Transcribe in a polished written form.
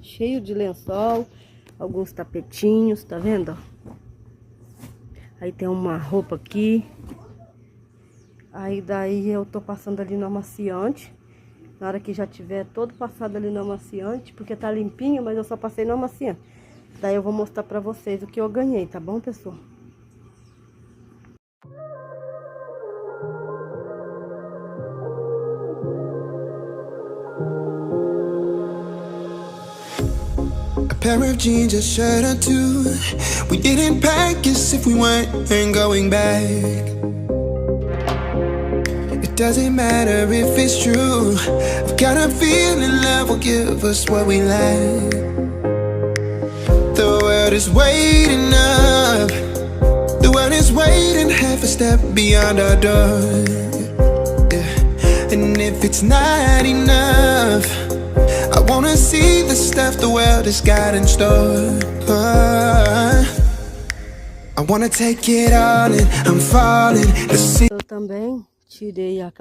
cheio de lençol, alguns tapetinhos, tá vendo? Aí tem uma roupa aqui. Aí daí eu tô passando ali no amaciante. Na hora que já tiver todo passado ali no amaciante, porque tá limpinho, mas eu só passei no amaciante. Daí eu vou mostrar pra vocês o que eu ganhei, tá bom, pessoal? A pair of jeans, a shirt or two. We didn't pack as if we weren't going back. It doesn't matter if it's true. I've got a feeling love will give us what we lack. The world is waiting up. The world is waiting half a step beyond our door. Yeah. And if it's not enough, I wanna see the stuff the world has got in store. I wanna take it all in, I'm falling. Eu também tirei aquela